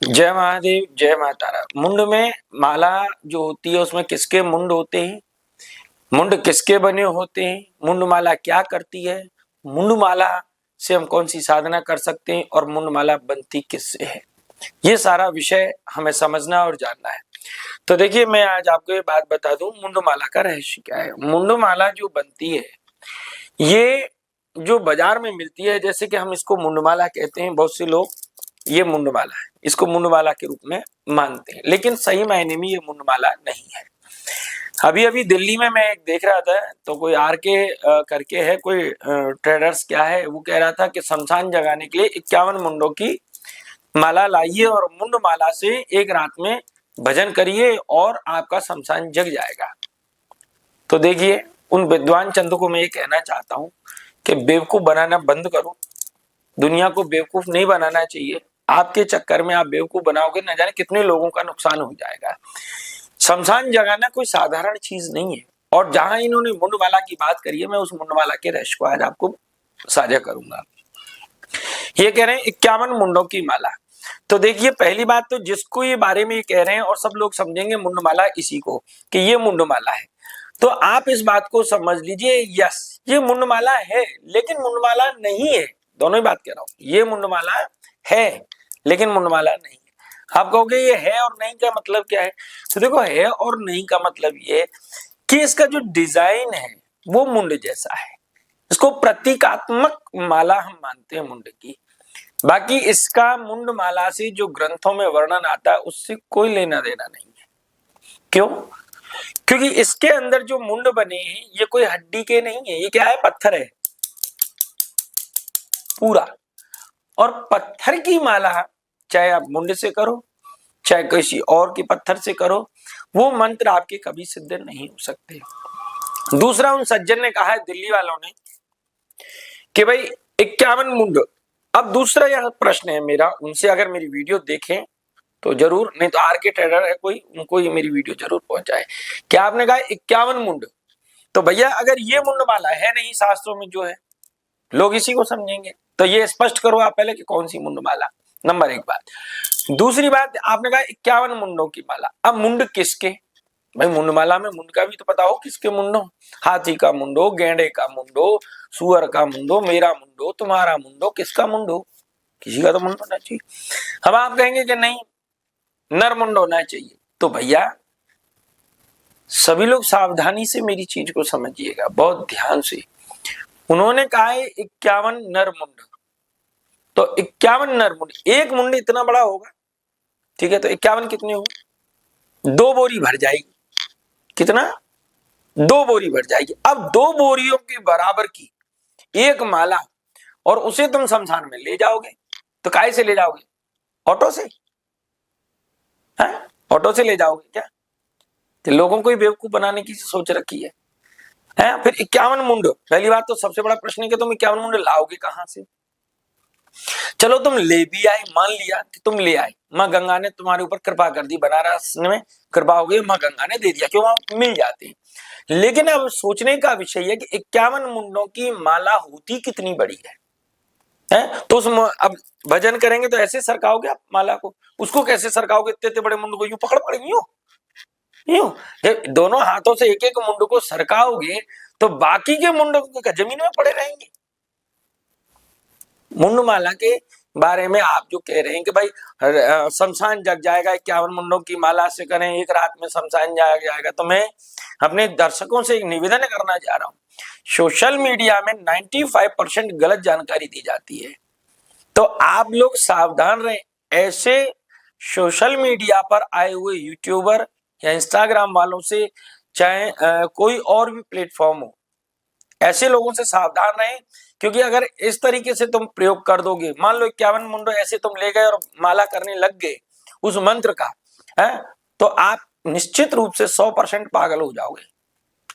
जय महादेव, जय मातारा। मुंड में माला जो होती है उसमें किसके मुंड होते हैं, मुंड किसके बने होते हैं, मुंड माला क्या करती है, मुंड माला से हम कौन सी साधना कर सकते हैं और मुंड माला बनती किससे है, ये सारा विषय हमें समझना और जानना है। तो देखिए, मैं आज आपको ये बात बता दूं, मुंड माला का रहस्य क्या है। मुंड माला जो बनती है, ये जो बाजार में मिलती है, जैसे कि हम इसको मुंडमाला कहते हैं, बहुत से लोग ये मुंडमाला है, इसको मुंडमाला के रूप में मानते हैं, लेकिन सही मायने में ये मुंडमाला नहीं है। अभी अभी दिल्ली में मैं एक देख रहा था, तो कोई आर के करके है, कोई ट्रेडर्स क्या है, वो कह रहा था कि शमशान जगाने के लिए 51 मुंडों की माला लाइए और मुंड माला से एक रात में भजन करिए और आपका शमशान जग जाएगा। तो देखिए, उन विद्वान चंद को मैं ये कहना चाहता हूँ कि बेवकूफ बनाना बंद करो। दुनिया को बेवकूफ नहीं बनाना चाहिए। आपके चक्कर में आप बेवकूफ बनाओगे, न जाने कितने लोगों का नुकसान हो जाएगा। शमशान जगाना कोई साधारण चीज नहीं है। और जहां इन्होंने मुंडमाला की बात करी है, मैं उस मुंडमाला के रहस्य को आज आपको साझा करूंगा। ये कह रहे हैं 51 मुंडों की माला। तो देखिए, पहली बात तो जिसको ये बारे में ये कह रहे हैं और सब लोग समझेंगे मुंडमाला इसी को कि ये मुंडमाला है, तो आप इस बात को समझ लीजिए, यस ये मुंडमाला है लेकिन मुंडमाला नहीं है। दोनों ही बात कह रहा हूं, ये मुंडमाला है लेकिन मुंडमाला नहीं है। आप कहोगे ये है और नहीं का मतलब क्या है, तो देखो, है और नहीं का मतलब ये कि इसका जो डिजाइन है वो मुंड जैसा है। इसको प्रतीकात्मक माला हम मानते हैं मुंड की। बाकी इसका मुंड माला से जो ग्रंथों में वर्णन आता है उससे कोई लेना देना नहीं है। क्यों? क्योंकि इसके अंदर जो मुंड बने हैं ये कोई हड्डी के नहीं है, ये क्या है, पत्थर है पूरा। और पत्थर की माला चाहे आप मुंड से करो चाहे किसी और के पत्थर से करो, वो मंत्र आपके कभी सिद्ध नहीं हो सकते। दूसरा, उन सज्जन ने कहा है दिल्ली वालों ने कि भाई 51 मुंड। अब दूसरा यह प्रश्न है मेरा उनसे, अगर मेरी वीडियो देखें तो जरूर, नहीं तो आर के ट्रेडर है कोई, उनको ये मेरी वीडियो जरूर पहुंचाए। क्या आपने कहा 51 मुंड, तो भैया अगर ये मुंड माला है नहीं शास्त्रों में जो है, लोग इसी को समझेंगे। तो ये स्पष्ट करो आप पहले कि कौन सी मुंड माला, नंबर एक बात। दूसरी बात, आपने कहा 51 मुंडों की माला। अब मुंड किसके, भाई मुंड माला में मुंड का भी तो पता हो किसके मुंड हो। हाथी का मुंड हो, गेंडे का मुंड हो, सुअर का मुंड हो, मेरा मुंड हो, तुम्हारा मुंड हो, किसका मुंड हो, किसी का तो मुंड होना चाहिए। अब आप कहेंगे कि नहीं नर मुंड होना चाहिए, तो भैया सभी लोग सावधानी से मेरी चीज को समझिएगा, बहुत ध्यान से। उन्होंने कहा है 51 नर मुंड, तो 51 नर मुंड, एक मुंड इतना बड़ा होगा, ठीक है, तो 51 कितने हो, 2 बोरी भर जाएगी। कितना, 2 बोरी भर जाएगी। अब 2 बोरियों के बराबर की एक माला, और उसे तुम शमशान में ले जाओगे, तो काहे से ले जाओगे, ऑटो से, है ऑटो से ले जाओगे क्या? तो लोगों को ही बेवकूफ बनाने की सोच रखी है। फिर 51 मुंड, पहली बात तो सबसे बड़ा प्रश्न है कि तुम 51 मुंड लाओगे कहां से। चलो तुम ले भी आए, मान लिया कि तुम ले आए, माँ गंगा ने तुम्हारे ऊपर कृपा कर दी, बनारस में कृपा हो गई, माँ गंगा ने दे दिया, क्यों, वहां मिल जाते हैं। लेकिन अब सोचने का विषय है कि 51 मुंडों की माला होती कितनी बड़ी है, तो उस अब भजन करेंगे तो ऐसे सरकाओगे आप माला को, उसको कैसे सरकाओगे, इतने इतने बड़े मुंड को यूं पकड़ पड़ यूं यूं, जब दोनों हाथों से एक एक मुंड को सरकाओगे तो बाकी के मुंड जमीन में पड़े रहेंगे। मुंड माला के बारे में आप जो कह रहे हैं कि भाई शमशान जग जाएगा, 51 मुंडों की माला से करें एक रात में शमशान जग जाएगा, तो मैं अपने दर्शकों से एक निवेदन करना चाह रहा हूं, सोशल मीडिया में 95% गलत जानकारी दी जाती है, तो आप लोग सावधान रहें। ऐसे सोशल मीडिया पर आए हुए यूट्यूबर या इंस्टाग्राम वालों से, चाहे कोई और भी प्लेटफॉर्म हो, ऐसे लोगों से सावधान रहें। क्योंकि अगर इस तरीके से तुम प्रयोग कर दोगे, मान लो 51 मुंडो ऐसे तुम ले गए और माला करने लग गए उस मंत्र का, है तो आप निश्चित रूप से 100% पागल हो जाओगे।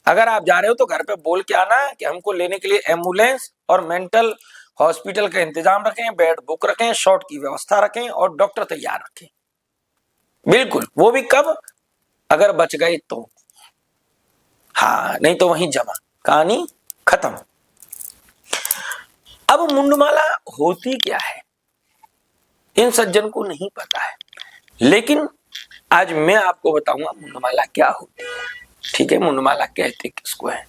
अगर आप जा रहे हो तो घर पे बोल के आना कि हमको लेने के लिए एम्बुलेंस और मेंटल हॉस्पिटल का इंतजाम रखें, बेड बुक रखें, शॉट की व्यवस्था रखें और डॉक्टर तैयार रखें। बिल्कुल, वो भी कब, अगर बच गए तो, हाँ नहीं तो वहीं जमा, कहानी खत्म। अब मुंडमाला होती क्या है, इन सज्जन को नहीं पता है। लेकिन आज मैं आपको बताऊंगा मुंडमाला क्या होती है। ठीक है, मुंडमाला कहते किसको है।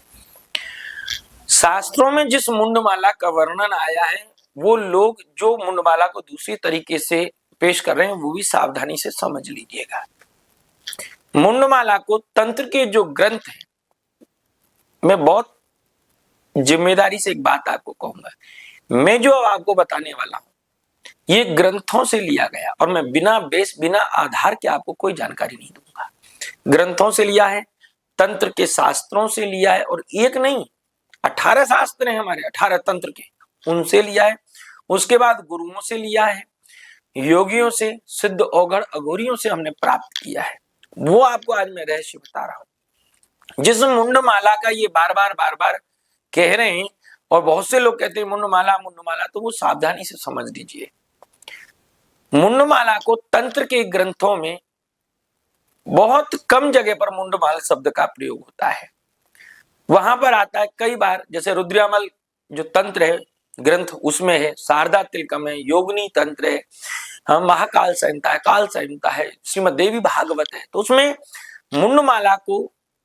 शास्त्रों में जिस मुंडमाला का वर्णन आया है, वो लोग जो मुंडमाला को दूसरी तरीके से पेश कर रहे हैं वो भी सावधानी से समझ लीजिएगा। मुंडमाला को तंत्र के जो ग्रंथ हैं, मैं बहुत जिम्मेदारी से एक बात आपको कहूंगा, मैं जो आपको बताने वाला हूं ये ग्रंथों से लिया गया, और मैं बिना बेस बिना आधार के आपको कोई जानकारी नहीं दूंगा। ग्रंथों से लिया है, तंत्र के शास्त्रों से लिया है, और एक नहीं 18 शास्त्र हैं हमारे, 18 तंत्र के, उनसे लिया है। उसके बाद गुरुओं से लिया है, योगियों से, सिद्ध औघड़ अघोरियों से हमने प्राप्त किया है। वो आपको आज मैं रहस्य बता रहा हूं। जिस मुंडमाला का ये बार बार कह रहे हैं, और बहुत से लोग कहते हैं मुंडमाला मुंडमाला, तो वो सावधानी से समझ लीजिए। मुंडमाला को तंत्र के ग्रंथों में बहुत कम जगह पर मुंडमाला शब्द का प्रयोग होता है। वहां पर आता है कई बार, जैसे रुद्रयामल जो तंत्र है ग्रंथ उसमें है, शारदा तिलकम है, योगिनी तंत्र है, महाकाल संहिता है, काल संहिता है, श्रीमद देवी भागवत है, तो उसमें मुंडमाला को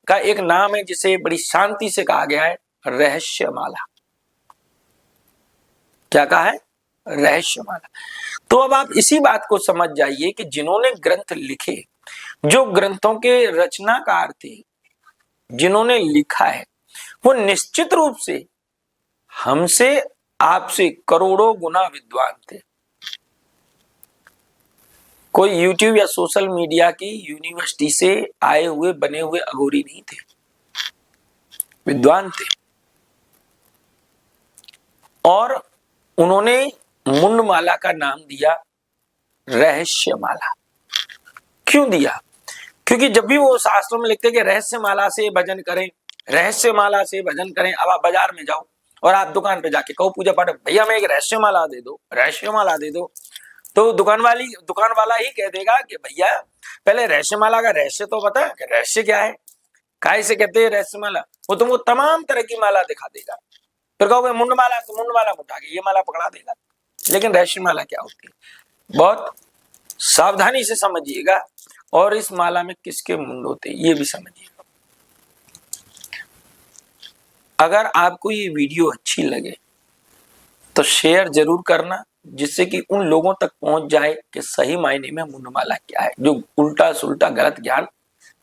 का एक नाम है जिसे बड़ी शांति से कहा गया है रहस्यमाला। क्या कहा है? रहस्यमाला। तो अब आप इसी बात को समझ जाइए कि जिन्होंने ग्रंथ लिखे, जो ग्रंथों के रचनाकार थे, जिन्होंने लिखा है, वो निश्चित रूप से हमसे आपसे करोड़ों गुना विद्वान थे। कोई यूट्यूब या सोशल मीडिया की यूनिवर्सिटी से आए हुए बने हुए अघोरी नहीं थे, विद्वान थे। और उन्होंने मुंडमाला का नाम दिया रहस्यमाला। क्यों दिया? क्योंकि जब भी वो शास्त्रों में लिखते कि रहस्यमाला से भजन करें, रहस्यमाला से भजन करें, अब आप बाजार में जाओ और आप दुकान पे जाके कहो पूजा पाठ, भैया हमें एक रहस्यमाला दे दो, रहस्यमाला दे दो, तो दुकान वाला ही कह देगा कि भैया पहले रहस्यमाला का रहस्य तो बता कि रहस्य क्या है, काहे से कहते हैं रहस्यमाला। वो तुमको तमाम तरह की माला दिखा देगा, फिर कहोगे मुंडमाला, तो मुंडमाला उठा के ये माला पकड़ा देगा। लेकिन रहस्यमाला क्या होती है, बहुत सावधानी से समझिएगा, और इस माला में किसके मुंड होते हैं ये भी समझिएगा। अगर आपको ये वीडियो अच्छी लगे तो शेयर जरूर करना, जिससे कि उन लोगों तक पहुंच जाए कि सही मायने में मुंडमाला क्या है, जो उल्टा सुल्टा गलत ज्ञान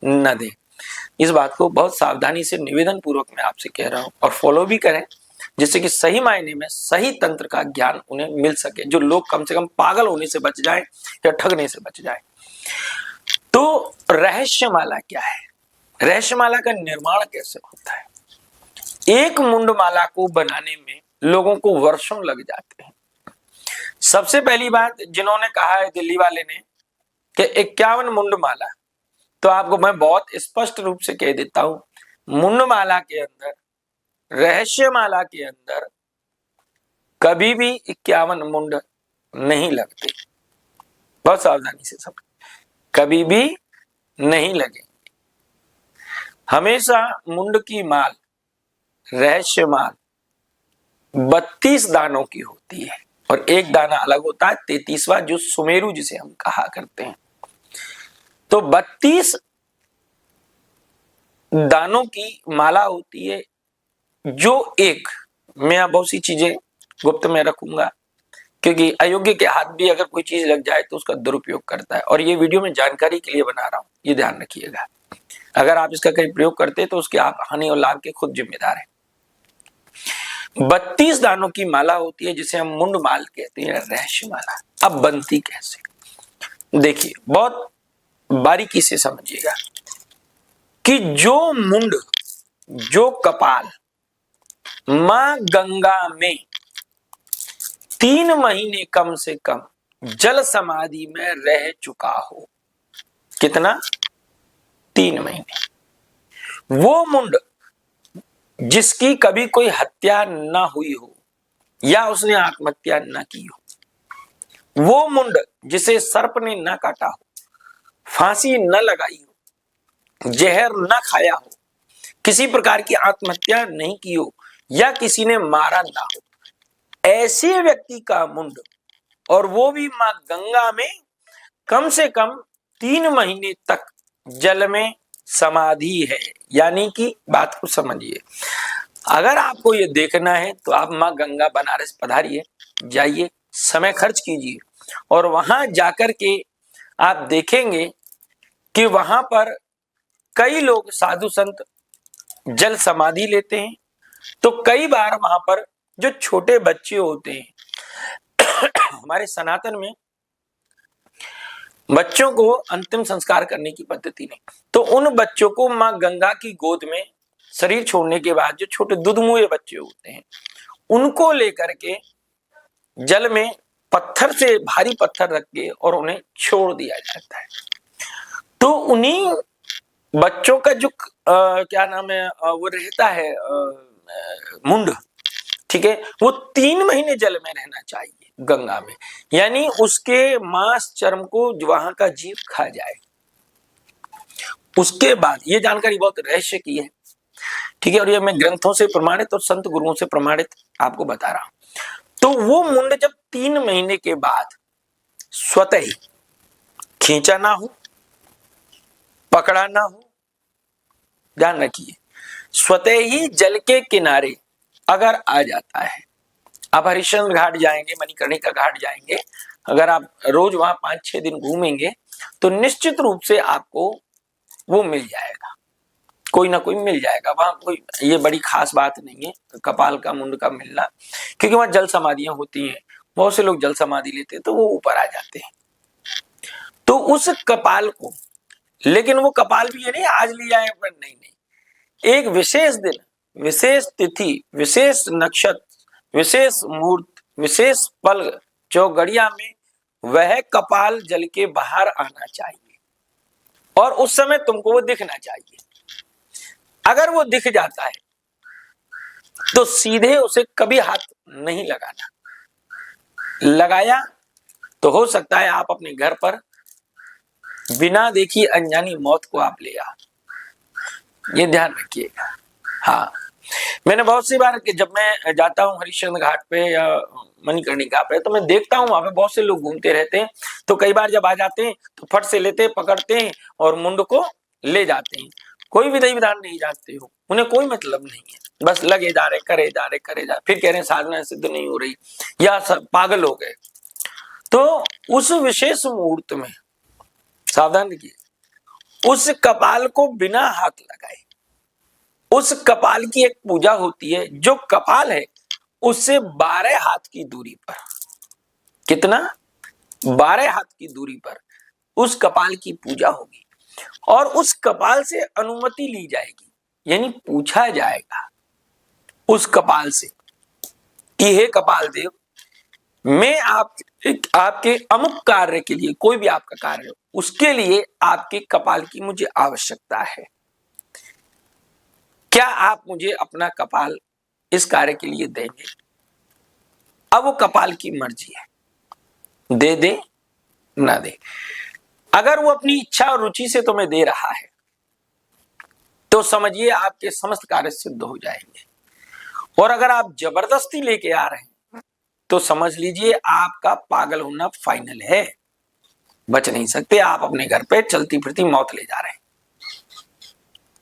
न दे। इस बात को बहुत सावधानी से निवेदन पूर्वक मैं आपसे कह रहा हूं, और फॉलो भी करें, जिससे कि सही मायने में सही तंत्र का ज्ञान उन्हें मिल सके, जो लोग कम से कम पागल होने से बच जाए या ठगने से बच जाए। तो रहस्यमाला क्या है, रहस्यमाला का निर्माण कैसे होता है? एक मुंडमाला को बनाने में लोगों को वर्षों लग जाते हैं। सबसे पहली बात, जिन्होंने कहा है दिल्ली वाले ने कि 51 मुंडमाला, तो आपको मैं बहुत स्पष्ट रूप से कह देता हूं, मुंडमाला के अंदर, रहस्यमाला के अंदर कभी भी 51 मुंड नहीं लगते। बहुत सावधानी से समझ, कभी भी नहीं लगे। हमेशा मुंड की माल, रहस्यमाल 32 दानों की होती है, और एक दाना अलग होता है 33वां, जो सुमेरु जिसे हम कहा करते हैं। तो 32 दानों की माला होती है, जो एक, मैं अब बहुत सी चीजें गुप्त में रखूंगा, क्योंकि अयोग्य के हाथ भी अगर कोई चीज लग जाए तो उसका दुरुपयोग करता है, और ये वीडियो में जानकारी के लिए बना रहा हूं, ये ध्यान रखिएगा। अगर आप इसका कहीं प्रयोग करते हैं तो उसके आप हानि और लाभ के खुद जिम्मेदार हैं। 32 दानों की माला होती है, जिसे हम मुंड माल कहते हैं, रहस्यमाला। अब बनती कैसे, देखिए बहुत बारीकी से समझिएगा कि जो मुंड, जो कपाल मां गंगा में 3 महीने कम से कम जल समाधि में रह चुका हो, कितना? 3 महीने। वो मुंड जिसकी कभी कोई हत्या ना हुई हो या उसने आत्महत्या न की हो, वो मुंड जिसे सर्प ने न काटा हो, फांसी न लगाई हो, जहर न खाया हो, किसी प्रकार की आत्महत्या नहीं की हो, या किसी ने मारा ना हो, ऐसे व्यक्ति का मुंड, और वो भी मां गंगा में कम से कम 3 महीने तक जल में समाधि है। यानी कि बात को समझिए, अगर आपको ये देखना है तो आप माँ गंगा बनारस पधारिए, जाइए, समय खर्च कीजिए और वहां जाकर के आप देखेंगे कि वहां पर कई लोग साधु संत जल समाधि लेते हैं। तो कई बार वहां पर जो छोटे बच्चे होते हैं, हमारे सनातन में बच्चों को अंतिम संस्कार करने की पद्धति नहीं, तो उन बच्चों को माँ गंगा की गोद में शरीर छोड़ने के बाद जो छोटे दुधमुए बच्चे होते हैं उनको लेकर के जल में पत्थर से भारी पत्थर रख के और उन्हें छोड़ दिया जाता है। तो उन्हीं बच्चों का जो क्या नाम है वो रहता है मुंड, ठीक है, वो 3 महीने जल में रहना चाहिए गंगा में, यानी उसके मांस चर्म को वहां का जीव खा जाए। उसके बाद ये जानकारी बहुत रहस्य की है, ठीक है, और ये मैं ग्रंथों से प्रमाणित और संत गुरुओं से प्रमाणित आपको बता रहा हूं। तो वो मुंड जब 3 महीने के बाद स्वतः ही खींचा ना हो, पकड़ा ना हो, ध्यान रखिए, स्वतः ही जल के किनारे अगर आ जाता है, आप हरिश्चंद्र घाट जाएंगे, मणिकर्णिका घाट जाएंगे, अगर आप रोज वहां 5-6 दिन घूमेंगे तो निश्चित रूप से आपको वो मिल जाएगा, कोई ना कोई मिल जाएगा वहां। कोई ये बड़ी खास बात नहीं है कपाल का मुंड का मिलना, क्योंकि वहां जल समाधियां होती हैं, बहुत से लोग जल समाधि लेते हैं तो वो ऊपर आ जाते हैं। तो उस कपाल को, लेकिन वो कपाल भी ये नहीं आज लिया है, पर नहीं, एक विशेष दिन, विशेष तिथि, विशेष नक्षत्र, विशेष मुहूर्त, विशेष पल चौगड़िया में वह कपाल जल के बाहर आना चाहिए और उस समय तुमको वो दिखना चाहिए। अगर वो दिख जाता है तो सीधे उसे कभी हाथ नहीं लगाना, लगाया तो हो सकता है आप अपने घर पर बिना देखी अनजानी मौत को आप ले आओ, ये ध्यान रखिएगा। हाँ, मैंने बहुत सी बार कि जब मैं जाता हूँ हरिश्चंद्र घाट पे या मणिकर्णिका पे तो मैं देखता हूँ वहां पे बहुत से लोग घूमते रहते हैं, तो कई बार जब आ जाते हैं तो फट से लेते पकड़ते हैं और मुंड को ले जाते हैं। कोई विधि विधान नहीं जानते हो, उन्हें कोई मतलब नहीं है, बस लगे जा रहे, करे जा रहे, करे जा, फिर कह रहे हैं साधना सिद्ध नहीं हो रही या सब पागल हो गए। तो उस विशेष मुहूर्त में सावधान रखिए, उस कपाल को बिना हाथ लगाए, उस कपाल की एक पूजा होती है, जो कपाल है उससे 12 हाथ की दूरी पर, कितना, 12 हाथ की दूरी पर उस कपाल की पूजा होगी और उस कपाल से अनुमति ली जाएगी, यानी पूछा जाएगा उस कपाल से कि हे कपाल देव, मैं आपके अमुक कार्य के लिए, कोई भी आपका कार्य हो उसके लिए आपके कपाल की मुझे आवश्यकता है, क्या आप मुझे अपना कपाल इस कार्य के लिए देंगे? अब वो कपाल की मर्जी है, दे ना दे। अगर वो अपनी इच्छा और रुचि से तुम्हें दे रहा है तो समझिए आपके समस्त कार्य सिद्ध हो जाएंगे, और अगर आप जबरदस्ती लेके आ रहे हैं तो समझ लीजिए आपका पागल होना फाइनल है, बच नहीं सकते, आप अपने घर पे चलती फिरती मौत ले जा रहे हैं।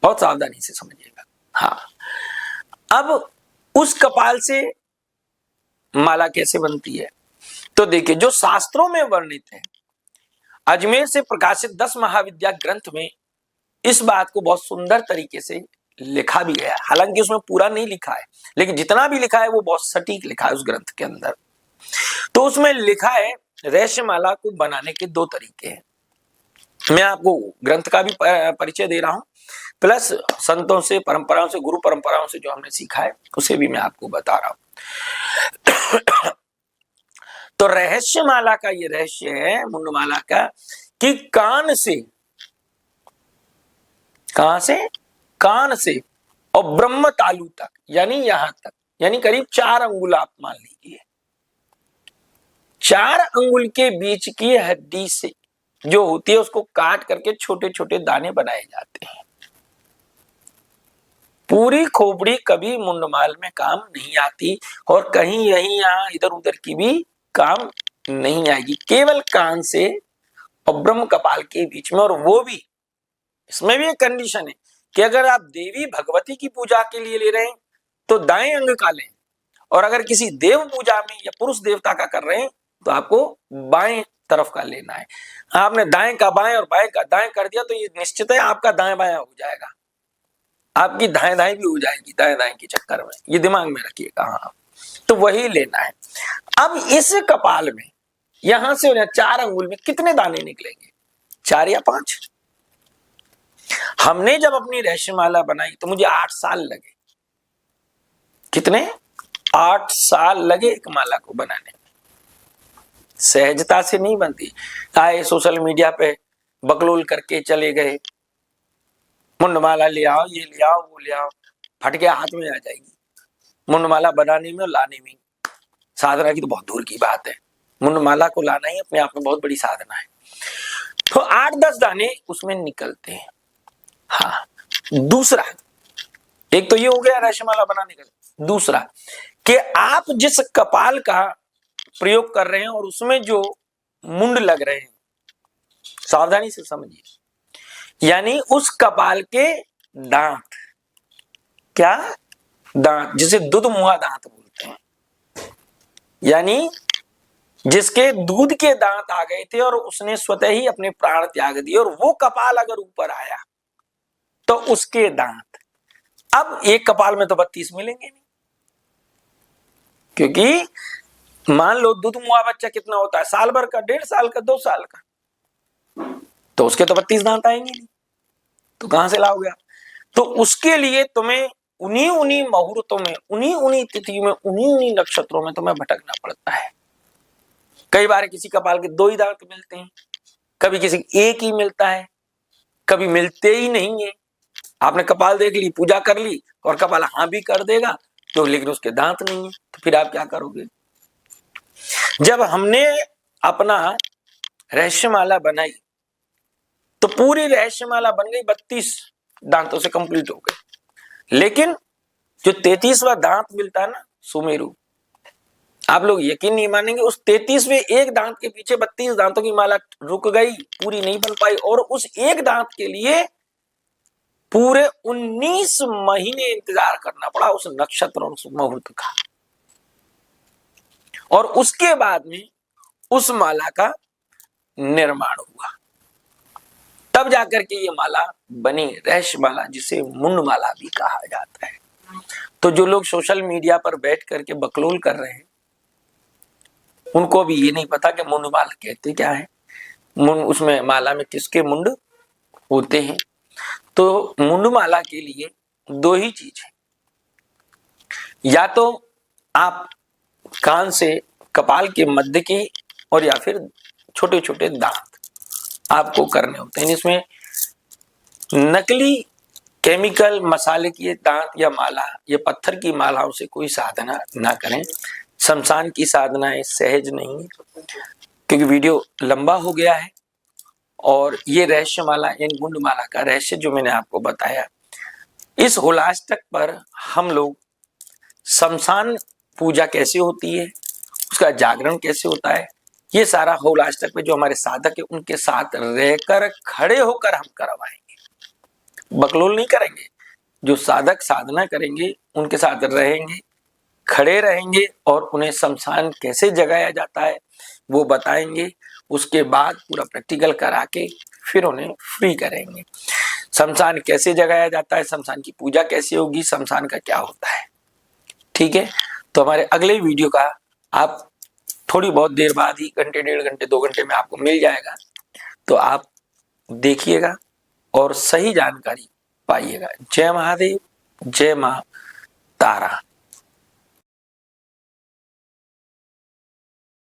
बहुत सावधानी से समझिएगा। हाँ, अब उस कपाल से माला कैसे बनती है तो देखिए, जो शास्त्रों में वर्णित है, अजमेर से प्रकाशित 10 महाविद्या ग्रंथ में इस बात को बहुत सुंदर तरीके से लिखा भी गया, हालांकि उसमें पूरा नहीं लिखा है, लेकिन जितना भी लिखा है वो बहुत सटीक लिखा है उस ग्रंथ के अंदर। तो उसमें लिखा है रहस्यमाला को बनाने के 2 तरीके हैं। मैं आपको ग्रंथ का भी परिचय दे रहा हूं, प्लस संतों से, परंपराओं से, गुरु परंपराओं से जो हमने सीखा है उसे भी मैं आपको बता रहा हूं। तो रहस्यमाला का ये रहस्य है मुंडमाला का कि कान से, कहां से, कान से और ब्रह्म तालु तक, यानी यहां तक, यानी करीब 4 अंगुल आप मान लीजिए, 4 अंगुल के बीच की हड्डी से जो होती है उसको काट करके छोटे छोटे दाने बनाए जाते हैं। पूरी खोपड़ी कभी मुंडमाल में काम नहीं आती और कहीं यहीं यहां इधर उधर की भी काम नहीं आएगी, केवल कान से और ब्रह्म कपाल के बीच में। और वो भी, इसमें भी एक कंडीशन है कि अगर आप देवी भगवती की पूजा के लिए ले रहे हैं तो दाएं अंग का लें, और अगर किसी देव पूजा में या पुरुष देवता का कर रहे हैं तो आपको बाएं तरफ का लेना है। आपने दाएं का बाएं और बाएं का दाएं कर दिया तो ये निश्चित है आपका दाएं बाएं हो जाएगा, आपकी दाएं दाएं भी हो जाएगी दाएं दाएं के चक्कर में, ये दिमाग में रखिएगा। हाँ, तो वही लेना है। अब इस कपाल में यहां से 4 अंगुल में कितने दाने निकलेंगे, 4 या 5? हमने जब अपनी रहस्यमाला बनाई तो मुझे 8 साल लगे। कितने? 8 साल लगे एक माला को बनाने में। सहजता से नहीं बनती। आए सोशल मीडिया पे बकलोल करके चले गए, मुंडमाला ले आओ, ये ले आओ, वो ले आओ, फटके हाथ में आ जाएगी। मुंडमाला बनाने में और लाने में साधना की तो बहुत दूर की बात है। मुंडमाला को लाना ही अपने आप में बहुत बड़ी साधना है। तो 8-10 दाने उसमें निकलते हैं। हाँ, दूसरा, एक तो ये हो गया रहस्यमाला बनाने का। दूसरा कि आप जिस कपाल का प्रयोग कर रहे हैं और उसमें जो मुंड लग रहे हैं, सावधानी से समझिए, यानी उस कपाल के दांत, क्या दांत, जिसे दुध मुहा दांत बोलते हैं, यानी जिसके दूध के दांत आ गए थे और उसने स्वतः ही अपने प्राण त्याग दिए, और वो कपाल अगर ऊपर आया तो उसके दांत, अब एक कपाल में तो 32 मिलेंगे नहीं, क्योंकि मान लो दूध मुहा बच्चा कितना होता है, साल भर का, 1.5 साल का, 2 साल का, तो उसके तो 32 दांत आएंगे नहीं, तो कहां से लाओगे आप? तो उसके लिए तुम्हें उन्हीं मुहूर्तों में, उन्हीं तिथियों में, उन्हीं नक्षत्रों में तुम्हें भटकना पड़ता है। कई बार किसी कपाल के 2 ही दांत मिलते हैं, कभी किसी एक ही मिलता है, कभी मिलते ही नहीं है। आपने कपाल देख ली, पूजा कर ली, और कपाल हाँ भी कर देगा तो, लेकिन उसके दांत नहीं है, तो फिर आप क्या करोगे? जब हमने अपना रहस्यमाला बनाई तो पूरी रहस्यमाला बन गई, 32 दांतों से कंप्लीट हो गई, लेकिन जो 33वां दांत मिलता है ना, सुमेरु, आप लोग यकीन नहीं मानेंगे, उस 33वें एक दांत के पीछे 32 दांतों की माला रुक गई, पूरी नहीं बन पाई, और उस एक दांत के लिए पूरे 19 महीने इंतजार करना पड़ा उस नक्षत्र और उस मुहूर्त का। और उसके बाद में उस माला का निर्माण हुआ, तब जाकर के ये माला बनी, रहस्य माला, जिसे मुंड माला भी कहा जाता है। तो जो लोग सोशल मीडिया पर बैठ करके बकलोल कर रहे हैं, उनको भी ये नहीं पता कि मुंड माला कहते क्या है, मुंड, उसमें माला में किसके मुंड होते हैं। तो मुंड माला के लिए 2 ही चीज है, या तो आप कान से कपाल के मध्य के, और या फिर छोटे छोटे दांत आपको करने होते हैं। इसमें नकली केमिकल मसाले की दांत या माला या पत्थर की मालाओं से कोई साधना ना करें। शमशान की साधनाएं सहज नहीं है, क्योंकि वीडियो लंबा हो गया है। और ये रहस्यमाला यानी मुंड माला का रहस्य जो मैंने आपको बताया, इस होलाष्टक पर हम लोग शमशान पूजा कैसे होती है, उसका जागरण कैसे होता है, ये सारा होलाष्टक पे जो हमारे साधक है उनके साथ रहकर खड़े होकर हम करवाएंगे, बकलोल नहीं करेंगे। जो साधक साधना करेंगे उनके साथ रहेंगे, खड़े रहेंगे, और उन्हें शमशान कैसे जगाया जाता है वो बताएंगे। उसके बाद पूरा प्रैक्टिकल करा के फिर उन्हें फ्री करेंगे। शमशान कैसे जगाया जाता है, शमशान की पूजा कैसे होगी, शमशान का क्या होता है। ठीक है, तो हमारे अगले वीडियो का आप थोड़ी बहुत देर बाद ही, घंटे, 1.5 घंटे, 2 घंटे में आपको मिल जाएगा, तो आप देखिएगा और सही जानकारी पाइएगा। जय महादेव, जय मां तारा।